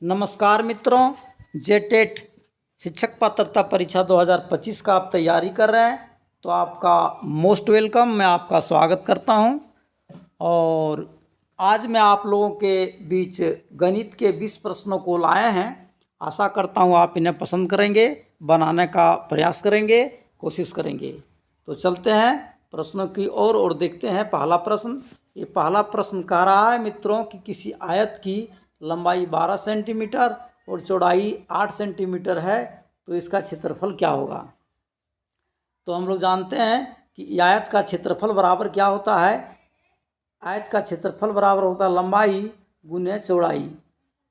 नमस्कार मित्रों, जेटेट शिक्षक पात्रता परीक्षा 2025 का आप तैयारी कर रहे हैं तो आपका मोस्ट वेलकम। मैं आपका स्वागत करता हूं। और आज मैं आप लोगों के बीच गणित के 20 प्रश्नों को लाए हैं। आशा करता हूं आप इन्हें पसंद करेंगे, बनाने का प्रयास करेंगे, कोशिश करेंगे। तो चलते हैं प्रश्नों की ओर और देखते हैं पहला प्रश्न। ये पहला प्रश्न कह रहा है मित्रों कि किसी आयत की लंबाई 12 सेंटीमीटर और चौड़ाई 8 सेंटीमीटर है तो इसका क्षेत्रफल क्या होगा। तो हम लोग जानते हैं कि आयत का क्षेत्रफल बराबर क्या होता है। आयत का क्षेत्रफल बराबर होता है लंबाई गुने चौड़ाई।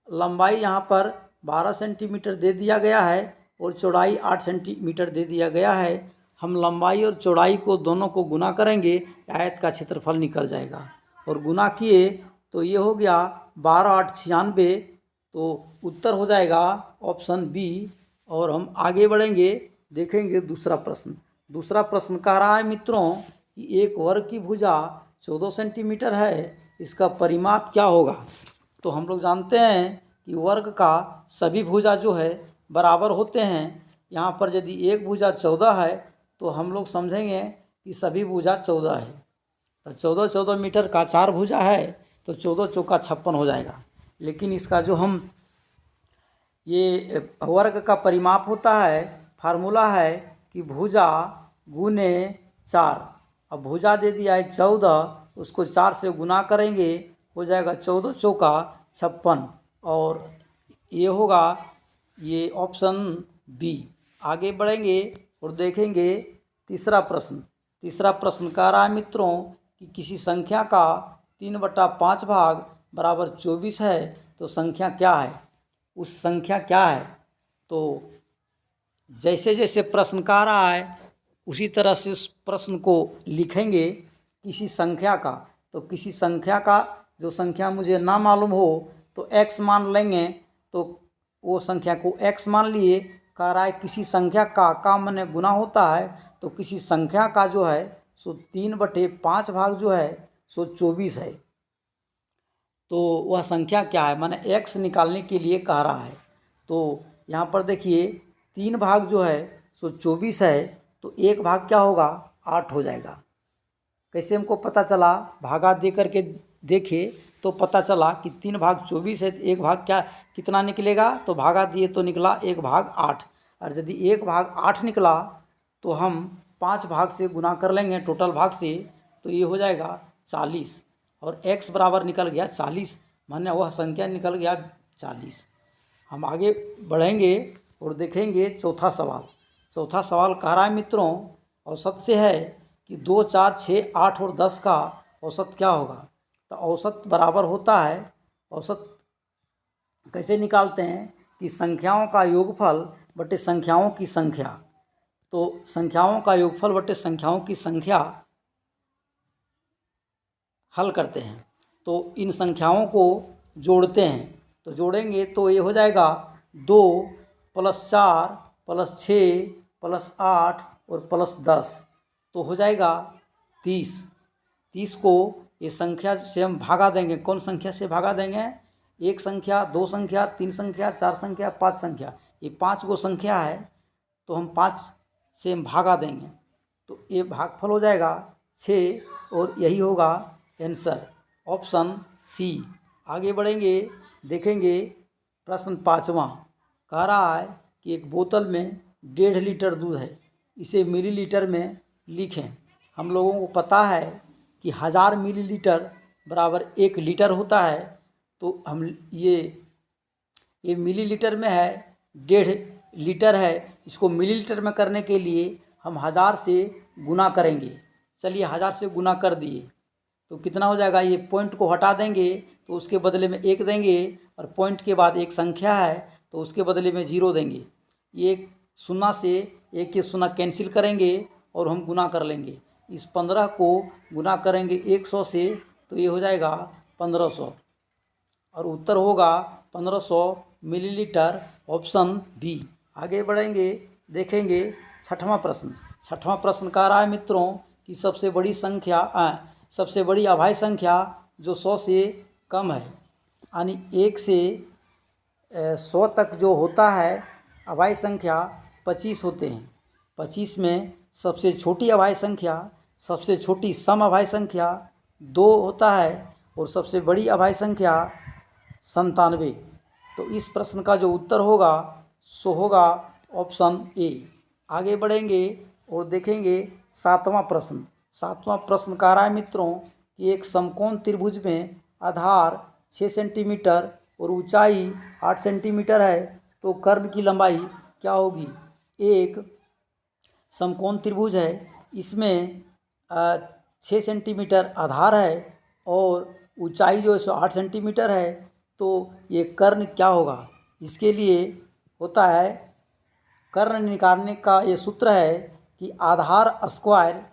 लंबाई यहाँ पर 12 सेंटीमीटर दे दिया गया है और चौड़ाई 8 सेंटीमीटर दे दिया गया है। हम लंबाई और चौड़ाई को दोनों को गुना करेंगे, आयत का क्षेत्रफल निकल जाएगा। और गुना किए तो ये हो गया 12 8 96, तो उत्तर हो जाएगा ऑप्शन बी। और हम आगे बढ़ेंगे, देखेंगे दूसरा प्रश्न। दूसरा प्रश्न कह रहा है मित्रों कि एक वर्ग की भुजा 14 सेंटीमीटर है, इसका परिमाप क्या होगा। तो हम लोग जानते हैं कि वर्ग का सभी भुजा जो है बराबर होते हैं। यहाँ पर यदि एक भुजा 14 है तो हम लोग समझेंगे कि सभी भुजा 14 है। तो 14 मीटर का 4 भुजा है तो 14 चौका 56 हो जाएगा। लेकिन इसका जो हम ये वर्ग का परिमाप होता है, फार्मूला है कि भुजा गुने 4। अब भुजा दे दिया है 14, उसको 4 से गुना करेंगे, हो जाएगा 14 चौका 56। और ये होगा ये ऑप्शन बी। आगे बढ़ेंगे और देखेंगे तीसरा प्रश्न। तीसरा प्रश्न कह रहा है मित्रों कि किसी संख्या का 3/5 भाग बराबर 24 है तो संख्या क्या है। उस संख्या क्या है। तो जैसे जैसे प्रश्न कह रहा है उसी तरह से उस प्रश्न को लिखेंगे। किसी संख्या का, तो किसी संख्या का जो संख्या मुझे ना मालूम हो तो x मान लेंगे, तो वो संख्या को x मान लिए। कह रहा है किसी संख्या का माने गुना होता है, तो किसी संख्या का जो है सो 3/5 भाग जो है सो 24 है। तो वह संख्या क्या है, माने x निकालने के लिए कह रहा है। तो यहाँ पर देखिए 3 भाग जो है सो 24 है, तो एक भाग क्या होगा 8 हो जाएगा। कैसे हमको पता चला, भागा दे करके देखे तो पता चला कि 3 भाग 24 है, तो एक भाग क्या कितना निकलेगा, तो भागा दिए तो निकला 1 भाग 8। और यदि 1 भाग 8 निकला तो हम 5 भाग से गुना कर लेंगे टोटल भाग से, तो ये हो जाएगा 40। और x बराबर निकल गया 40, माने वह संख्या निकल गया 40। हम आगे बढ़ेंगे और देखेंगे चौथा सवाल। चौथा सवाल कह रहा है मित्रों औसत से है कि 2 4 6 8 और 10 का औसत क्या होगा। तो औसत बराबर होता है, औसत कैसे निकालते हैं कि संख्याओं का योगफल बटे संख्याओं की संख्या। तो संख्याओं का योगफल बटे संख्याओं की संख्या हल करते हैं, तो इन संख्याओं को जोड़ते हैं। तो जोड़ेंगे तो ये हो जाएगा 2 + 4 + 6 + 8 और +10, तो हो जाएगा 30। 30 को ये संख्या से हम भागा देंगे। कौन संख्या से भागा देंगे, एक संख्या, दो संख्या, 3 संख्या, 4 संख्या, 5 संख्या। ये 5 गो संख्या है तो हम 5 से हम भागा देंगे, तो ये भागफल हो जाएगा 6 और यही होगा आंसर, ऑप्शन सी। आगे बढ़ेंगे, देखेंगे प्रश्न 5वां। कह रहा है कि एक बोतल में 1.5 लीटर दूध है, इसे मिलीलीटर में लिखें। हम लोगों को पता है कि 1000 मिलीलीटर बराबर 1 लीटर होता है। तो हम ये मिलीलीटर में है, 1.5 लीटर है, इसको मिलीलीटर में करने के लिए हम 1000 से गुना करेंगे। चलिए 1000 से गुना कर दिए तो कितना हो जाएगा, ये पॉइंट को हटा देंगे तो उसके बदले में 1 देंगे, और पॉइंट के बाद एक संख्या है तो उसके बदले में 0 देंगे। ये 0 से 1 के 0 कैंसिल करेंगे और हम गुना कर लेंगे। इस 15 को गुना करेंगे 100 से तो ये हो जाएगा 1500, और उत्तर होगा 1500 मिलीलीटर, ऑप्शन बी। आगे बढ़ेंगे, देखेंगे छठवां प्रश्न। छठवां प्रश्न कह रहा है मित्रों कि सबसे बड़ी अभाज्य संख्या जो 100 से कम है, यानी 1 से 100 तक जो होता है अभाज्य संख्या 25 होते हैं। 25 में सबसे छोटी अभाज्य संख्या, सबसे छोटी सम अभाज्य संख्या 2 होता है और सबसे बड़ी अभाज्य संख्या 97। तो इस प्रश्न का जो उत्तर होगा सो होगा ऑप्शन ए। आगे बढ़ेंगे और देखेंगे 7वां प्रश्न। 7वां प्रश्न कह रहा है मित्रों कि एक समकोण त्रिभुज में आधार 6 सेंटीमीटर और ऊंचाई 8 सेंटीमीटर है, तो कर्ण की लंबाई क्या होगी। एक समकोण त्रिभुज है, इसमें 6 सेंटीमीटर आधार है और ऊंचाई जो है 8 सेंटीमीटर है, तो ये कर्ण क्या होगा। इसके लिए होता है, कर्ण निकालने का ये सूत्र है कि आधार स्क्वायर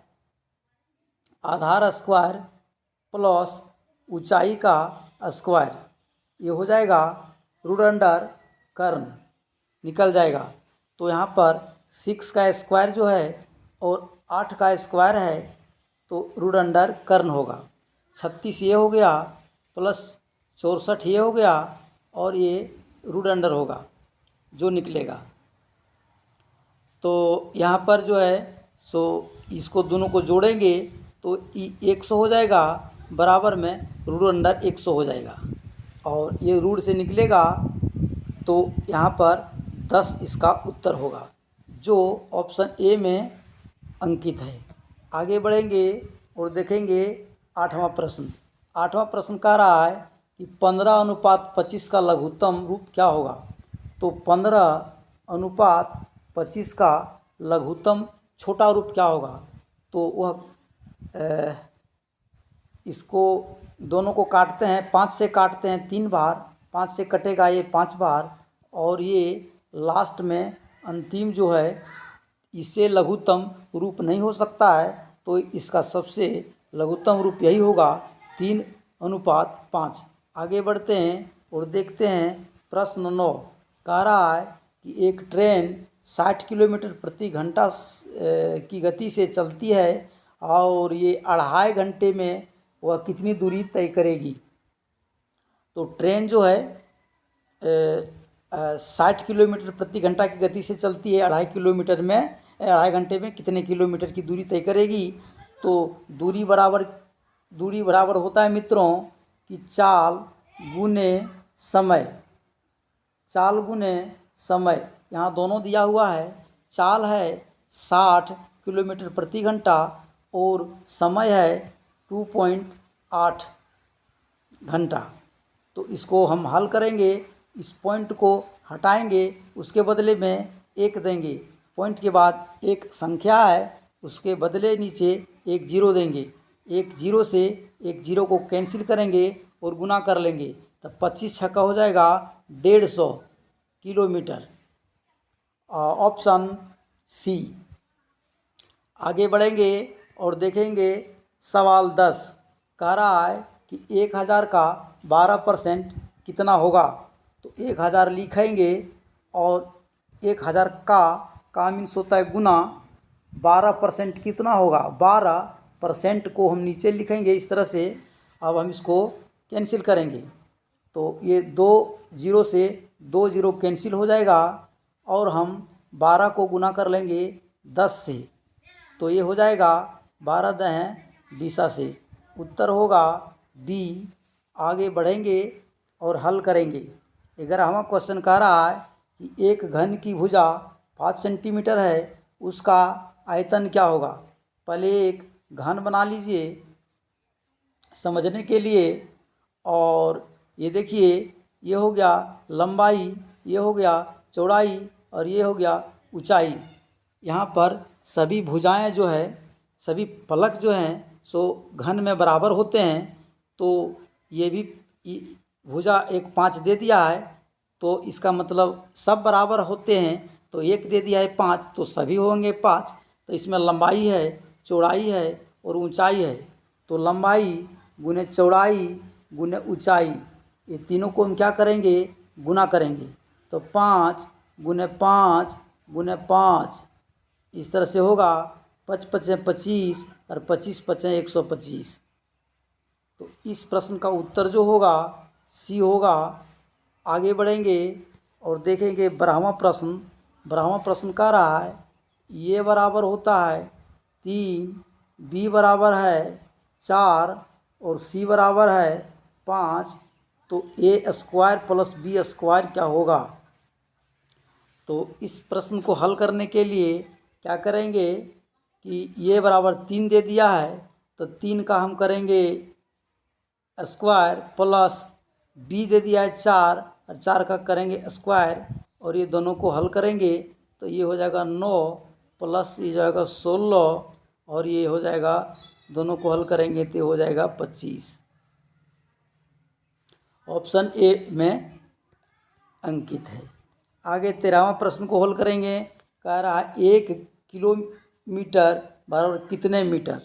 प्लस ऊंचाई का स्क्वायर, ये हो जाएगा रूट अंडर कर्ण निकल जाएगा। तो यहाँ पर 6 का स्क्वायर जो है और 8 का स्क्वायर है, तो रूट अंडर कर्ण होगा। 36 ये हो गया प्लस 64 ये हो गया और ये रूट अंडर होगा जो निकलेगा। तो यहाँ पर जो है सो इसको दोनों को जोड़ेंगे तो 100 हो जाएगा, बराबर में रूट अंडर 100 हो जाएगा और ये रूट से निकलेगा, तो यहाँ पर 10 इसका उत्तर होगा जो ऑप्शन ए में अंकित है। आगे बढ़ेंगे और देखेंगे 8वां प्रश्न। 8वां प्रश्न कह रहा है कि 15:25 का लघुत्तम रूप क्या होगा। तो 15:25 का लघुत्तम छोटा रूप क्या होगा। तो वह इसको दोनों को काटते हैं, 5 से काटते हैं 3 बार, 5 से कटेगा ये 5 बार और ये लास्ट में अंतिम जो है इससे लघुत्तम रूप नहीं हो सकता है, तो इसका सबसे लघुत्तम रूप यही होगा 3:5। आगे बढ़ते हैं और देखते हैं प्रश्न 9। कह रहा है कि एक ट्रेन 60 किलोमीटर प्रति घंटा की गति से चलती है और ये 2.5 घंटे में वह कितनी दूरी तय करेगी। तो ट्रेन जो है 60 किलोमीटर प्रति घंटा की गति से चलती है, 2.5 घंटे में कितने किलोमीटर की दूरी तय करेगी। तो दूरी बराबर होता है मित्रों कि चाल गुने समय। यहाँ दोनों दिया हुआ है, चाल है 60 किलोमीटर प्रति घंटा और समय है 2.8 घंटा। तो इसको हम हल करेंगे, इस पॉइंट को हटाएंगे, उसके बदले में 1 देंगे। पॉइंट के बाद एक संख्या है, उसके बदले नीचे एक 0 देंगे। एक 0 से एक 0 को कैंसिल करेंगे और गुना कर लेंगे, तब 25 छक्का हो जाएगा 150 किलोमीटर, ऑप्शन सी। आगे बढ़ेंगे और देखेंगे सवाल 10। कह रहा है कि 1000 का 12% कितना होगा। तो 1000 लिखेंगे और 1000 का मीन्स होता है गुना 12% कितना होगा। 12% को हम नीचे लिखेंगे इस तरह से। अब हम इसको कैंसिल करेंगे तो ये 2 0 से 2 0 कैंसिल हो जाएगा और हम 12 को गुना कर लेंगे 10 से, तो ये हो जाएगा 12 × 20 से। उत्तर होगा बी। आगे बढ़ेंगे और हल करेंगे। 11वां क्वेश्चन कह रहा है कि एक घन की भुजा 5 सेंटीमीटर है, उसका आयतन क्या होगा। पहले एक घन बना लीजिए समझने के लिए। और ये देखिए, ये हो गया लंबाई, ये हो गया चौड़ाई और ये हो गया ऊंचाई। यहाँ पर सभी भुजाएं जो है, सभी फलक जो हैं सो घन में बराबर होते हैं। तो ये भी भुजा एक 5 दे दिया है, तो इसका मतलब सब बराबर होते हैं। तो 1 दे दिया है 5, तो सभी होंगे 5। तो इसमें लंबाई है, चौड़ाई है और ऊंचाई है। तो लंबाई गुने चौड़ाई गुने ऊंचाई, ये तीनों को हम क्या करेंगे, गुना करेंगे। तो 5 × 5 × 5 इस तरह से होगा। 5 × 5 = 25 और 25 × 5 = 125। तो इस प्रश्न का उत्तर जो होगा सी होगा। आगे बढ़ेंगे और देखेंगे ब्रह्मा प्रश्न कह रहा है ये बराबर होता है 3, बी बराबर है 4 और सी बराबर है 5, तो ए स्क्वायर प्लस बी स्क्वायर क्या होगा। तो इस प्रश्न को हल करने के लिए क्या करेंगे कि ये बराबर 3 दे दिया है, तो 3 का हम करेंगे स्क्वायर प्लस बी दे दिया है 4 और 4 का करेंगे स्क्वायर, और ये दोनों को हल करेंगे तो ये हो जाएगा 9 प्लस ये जाएगा 16, और ये हो जाएगा दोनों को हल करेंगे तो हो जाएगा 25। ऑप्शन ए में अंकित है। आगे 13वां प्रश्न को हल करेंगे। कह रहा है 1 किलोमीटर बराबर कितने मीटर।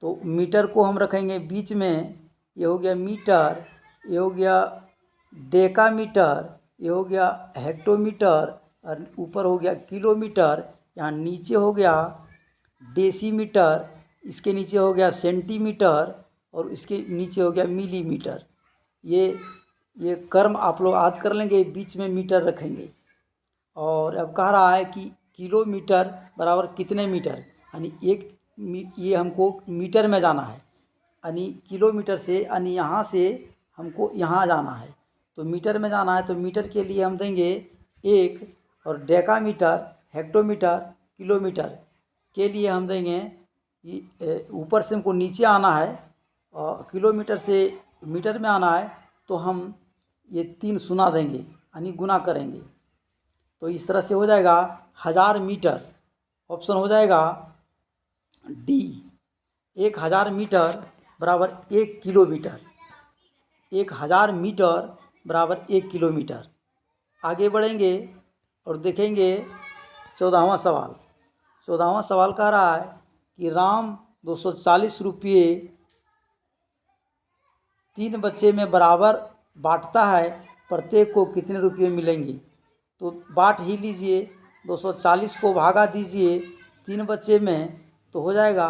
तो मीटर को हम रखेंगे बीच में, ये हो गया मीटर, ये हो गया डेकामीटर, ये हो गया हेक्टोमीटर, और ऊपर हो गया किलोमीटर, यहाँ नीचे हो गया डेसीमीटर, इसके नीचे हो गया सेंटीमीटर, और इसके नीचे हो गया मिलीमीटर। ये कर्म आप लोग याद कर लेंगे, बीच में मीटर रखेंगे। और अब कह रहा है कि किलोमीटर बराबर कितने मीटर, यानी ये हमको मीटर में जाना है, यानी किलोमीटर से यानी यहाँ से हमको यहाँ जाना है, तो मीटर में जाना है। तो मीटर के लिए हम देंगे 1, और डेकामीटर, हेक्टोमीटर, किलोमीटर के लिए हम देंगे ऊपर से हमको नीचे आना है और किलोमीटर से मीटर में आना है, तो हम ये 3 सुना देंगे यानी गुना करेंगे। तो इस तरह से हो जाएगा 1000 मीटर। ऑप्शन हो जाएगा डी, 1000 मीटर बराबर 1 किलोमीटर। 1000 मीटर बराबर 1 किलोमीटर। आगे बढ़ेंगे और देखेंगे 14वां सवाल। 14वां सवाल कह रहा है कि राम 240 रुपये 3 बच्चे में बराबर बांटता है, प्रत्येक को कितने रुपये मिलेंगे। तो बांट ही लीजिए, 240 को भागा दीजिए 3 बच्चे में, तो हो जाएगा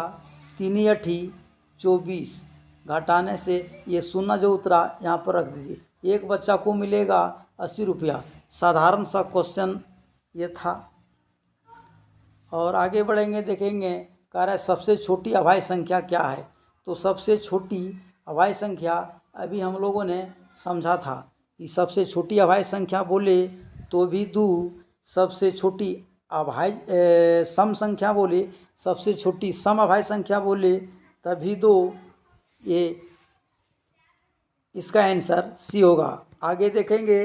3 8 24, घटाने से ये शून्य जो उतरा यहाँ पर रख दीजिए। एक बच्चा को मिलेगा 80 रुपया। साधारण सा क्वेश्चन ये था। और आगे बढ़ेंगे, देखेंगे कह रहा है सबसे छोटी अभाज्य संख्या क्या है। तो सबसे छोटी अभाज्य संख्या अभी हम लोगों ने समझा था कि सबसे छोटी अभाज्य संख्या बोले तो भी 2, सबसे छोटी अभाज्य सम संख्या बोले, सबसे छोटी सम अभाज्य संख्या बोले तभी 2। ये इसका आंसर सी होगा। आगे देखेंगे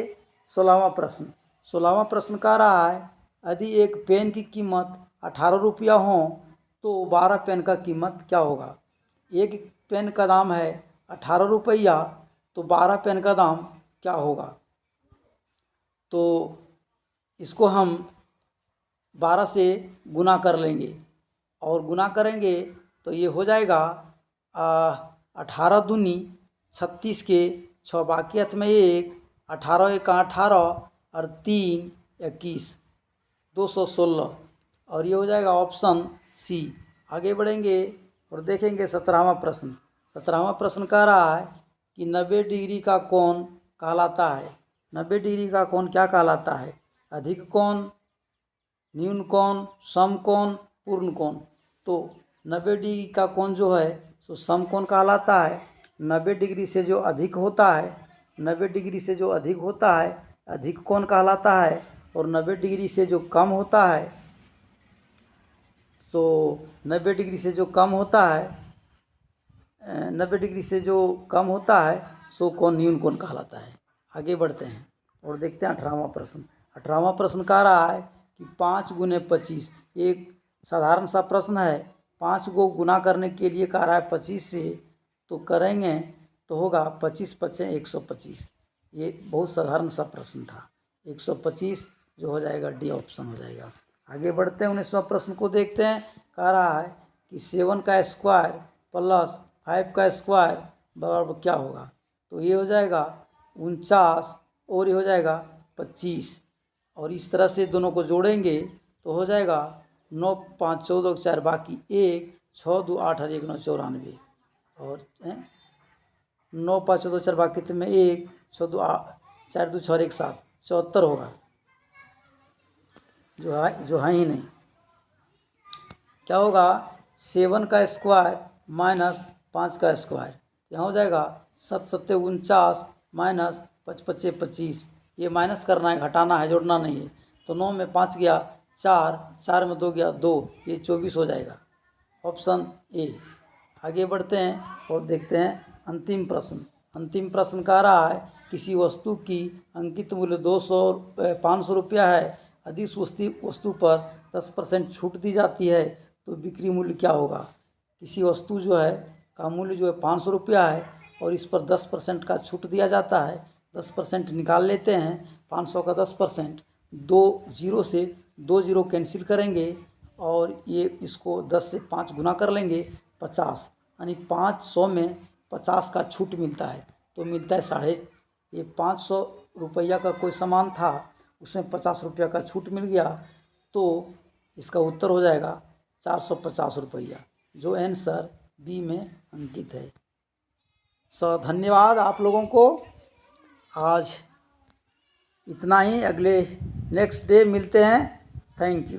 16वां प्रश्न। 16वां प्रश्न कह रहा है यदि एक पेन की कीमत 18 रुपया हो तो 12 पेन का कीमत क्या होगा। एक पेन का दाम है 18 रुपया, तो 12 पेन का दाम क्या होगा। तो इसको हम 12 से गुना कर लेंगे, और गुना करेंगे तो ये हो जाएगा 18 दूनी 36 के 6 बाकी हाथ में 1, 18 1 18 और 3 21, 216, और ये हो जाएगा ऑप्शन सी। आगे बढ़ेंगे और देखेंगे 17वां प्रश्न। 17वां प्रश्न कह रहा है कि 90 डिग्री का कोण कहलाता है। 90 डिग्री का कोण क्या कहलाता है। अधिक कोण, न्यून कोण, सम कोण, पूर्ण कोण। तो 90 डिग्री का कोण जो है सो सम कोण कहलाता है। 90 डिग्री से जो अधिक होता है, 90 डिग्री से जो अधिक होता है अधिक कोण कहलाता है, और 90 डिग्री से जो कम होता है, तो 90 डिग्री से जो कम होता है 90 डिग्री से जो कम होता है सो कोण न्यून कोण कहलाता है। आगे बढ़ते हैं और देखते हैं 18वां प्रश्न। 18वां प्रश्न कह रहा है कि 5 गुने 25, एक साधारण सा प्रश्न है। 5 को गुना करने के लिए कह रहा है 25 से, तो करेंगे तो होगा 25 5 125। ये बहुत साधारण सा प्रश्न था। 125 जो हो जाएगा डी ऑप्शन हो जाएगा। आगे बढ़ते हैं 19वां प्रश्न को देखते हैं। कह रहा है कि 7 का स्क्वायर प्लस 5 का स्क्वायर बराबर क्या होगा। तो ये हो जाएगा 49 और ये हो जाएगा 25, और इस तरह से दोनों को जोड़ेंगे तो हो जाएगा 9 5 14 4 बाकी 1 6 2 8 और 1 9 94, और 9 5 14 4 बाकी में 1 6 2 4 2 6 1 7 74 होगा। जो है ही नहीं। क्या होगा, 7 का स्क्वायर माइनस 5 का स्क्वायर, यहाँ हो जाएगा 7 सत्ते 49 माइनस 5 पच्चे 25। ये माइनस करना है, घटाना है, जोड़ना नहीं है। तो 9 में 5 गया 4, 4 में 2 गया 2, ये 24 हो जाएगा। Option A. आगे बढ़ते हैं और देखते हैं अंतिम प्रश्न। अंतिम प्रश्न कह रहा है किसी वस्तु की अंकित मूल्य 500 रुपया है, यदि उस वस्तु पर 10% छूट दी जाती है तो बिक्री मूल्य क्या होगा। किसी वस्तु जो है का मूल्य जो है 500 रुपया है और इस पर 10% का छूट दिया जाता है। 10% निकाल लेते हैं, 500 का 10%, 2 जीरो से 2 जीरो कैंसिल करेंगे और ये इसको 10 से 5 गुना कर लेंगे, 50, यानी 500 में 50 का छूट मिलता है तो मिलता है साढ़े। ये 500 रुपया का कोई सामान था, उसमें 50 रुपया का छूट मिल गया, तो इसका उत्तर हो जाएगा 450 रुपया, जो आंसर बी में अंकित है। धन्यवाद आप लोगों को। आज इतना ही, अगले नेक्स्ट डे मिलते हैं। Thank you.